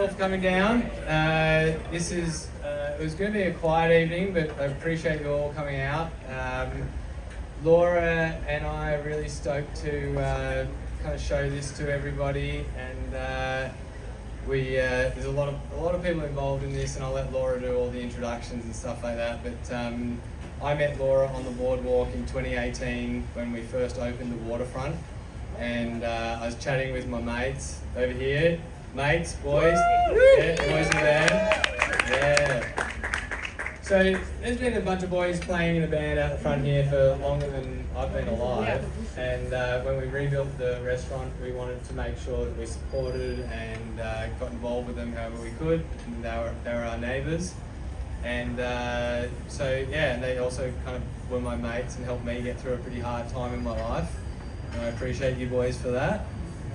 all for coming down. This is it was going to be a quiet evening, but I appreciate you all coming out. Laura and I are really stoked to kind of show this to everybody, and there's a lot of people involved in this, and I'll let Laura do all the introductions and stuff like that. But I met Laura on the boardwalk in 2018 when we first opened the Waterfront, and I was chatting with my mates over here. Mates, boys, yeah, boys are there. Yeah. So there's been a bunch of boys playing in a band out the front here for longer than I've been alive. And when we rebuilt the restaurant, we wanted to make sure that we supported and got involved with them however we could. And they were our neighbours. And so yeah, and they also kind of were my mates and helped me get through a pretty hard time in my life. And I appreciate you boys for that.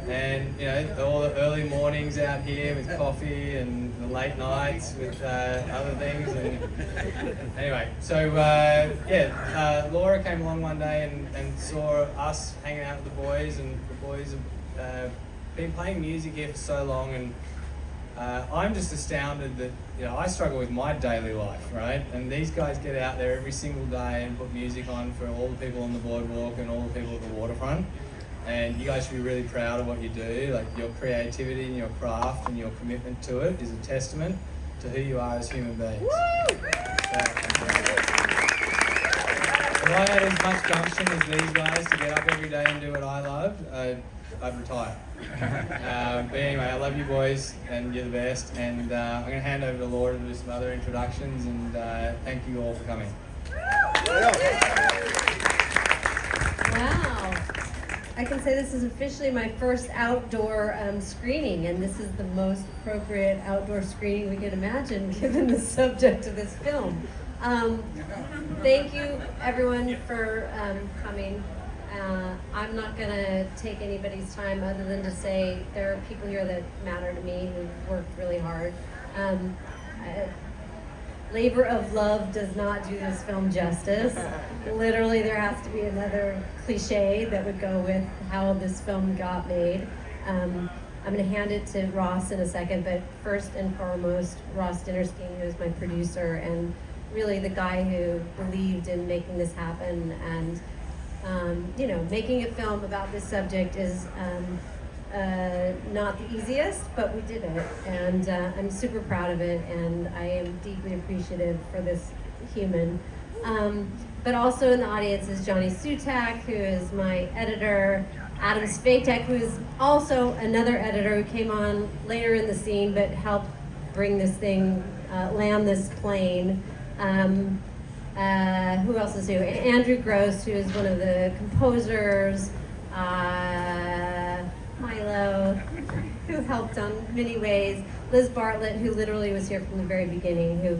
And you know, all the early mornings out here with coffee and the late nights with other things. And anyway, so Laura came along one day and saw us hanging out with the boys, and the boys have been playing music here for so long, and I'm just astounded that, you know, I struggle with my daily life, right? And these guys get out there every single day and put music on for all the people on the boardwalk and all the people at the waterfront. And you guys should be really proud of what you do. Like, your creativity and your craft and your commitment to it is a testament to who you are as human beings. If I had as much gumption as these guys to get up every day and do what I love, I'd retire. But anyway, I love you boys, and you're the best. And I'm going to hand over to Laura to do some other introductions, and thank you all for coming. Wow. I can say this is officially my first outdoor screening, and this is the most appropriate outdoor screening we can imagine given the subject of this film. Thank you everyone for coming. I'm not going to take anybody's time other than to say there are people here that matter to me who've worked really hard. Labor of love does not do this film justice. Literally, there has to be another cliche that would go with how this film got made. I'm going to hand it to Ross in a second, but first and foremost, Ross Dinerstein, who is my producer and really the guy who believed in making this happen. And you know, making a film about this subject is not the easiest, but we did it, and I'm super proud of it, and I am deeply appreciative for this human. But also in the audience is Johnny Sutak, who is my editor, Adam Sveitek, who is also another editor who came on later in the scene but helped bring this thing, land this plane. Who else is here? Andrew Gross, who is one of the composers. Milo, who helped on many ways. Liz Bartlett, who literally was here from the very beginning, who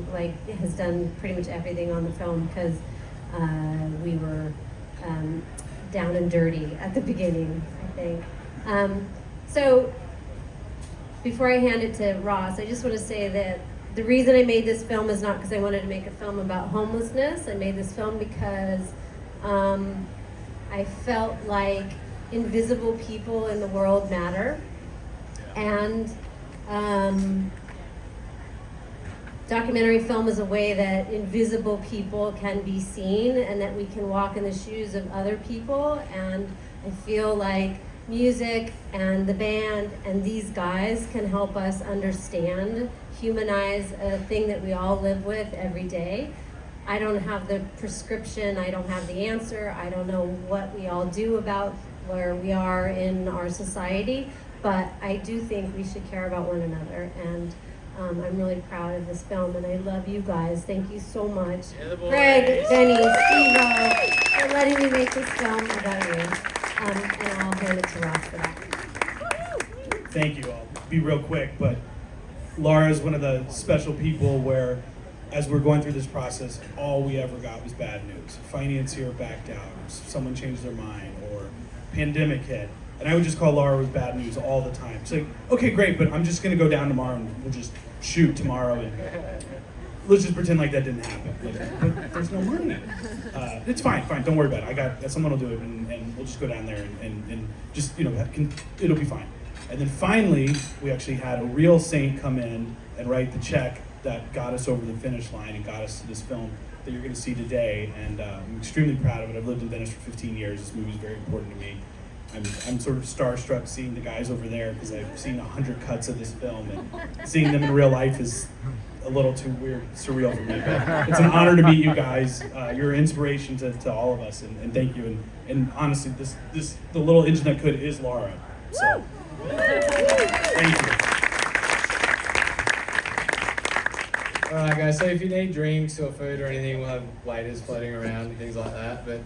has done pretty much everything on the film because we were down and dirty at the beginning, I think. So before I hand it to Ross, I just want to say that the reason I made this film is not because I wanted to make a film about homelessness. I made this film because I felt like invisible people in the world matter, and documentary film is a way that invisible people can be seen and that we can walk in the shoes of other people. And I feel like music and the band and these guys can help us understand, humanize a thing that we all live with every day. I don't have the prescription, I don't have the answer, I don't know what we all do about where we are in our society, but I do think we should care about one another, and I'm really proud of this film, and I love you guys. Thank you so much. Greg, Benny, Steve, for letting me make this film about you, and I'll hand it to Ross for that. Thank you. I'll be real quick, but Laura is one of the special people where, as we're going through this process, all we ever got was bad news. Financier backed out, someone changed their mind, or pandemic hit. And I would just call Laura with bad news all the time. It's like, okay, great, but I'm just gonna go down tomorrow and we'll just shoot tomorrow, and let's just pretend like that didn't happen. Like, but there's no money. It's fine, don't worry about it. Someone will do it, and we'll just go down there and just, you know, it'll be fine. And then finally, we actually had a real saint come in and write the check that got us over the finish line and got us to this film that you're going to see today. And I'm extremely proud of it. I've lived in Venice for 15 years. This movie is very important to me. I'm sort of starstruck seeing the guys over there because I've seen 100 cuts of this film, and seeing them in real life is a little too weird, surreal for me. But it's an honor to meet you guys. You're an inspiration to all of us, and thank you. And honestly, the little engine that could is Laura. So thank you. All right, guys, so if you need drinks or food or anything, we'll have waiters floating around and things like that. But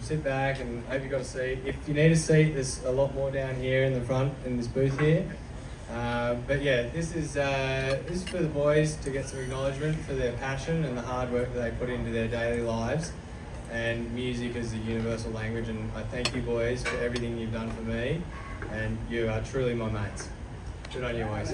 sit back and hope you've got a seat. If you need a seat, there's a lot more down here in the front in this booth here. But yeah, this is for the boys to get some acknowledgement for their passion and the hard work that they put into their daily lives. And music is a universal language, and I thank you boys for everything you've done for me. And you are truly my mates. Good on you, boys.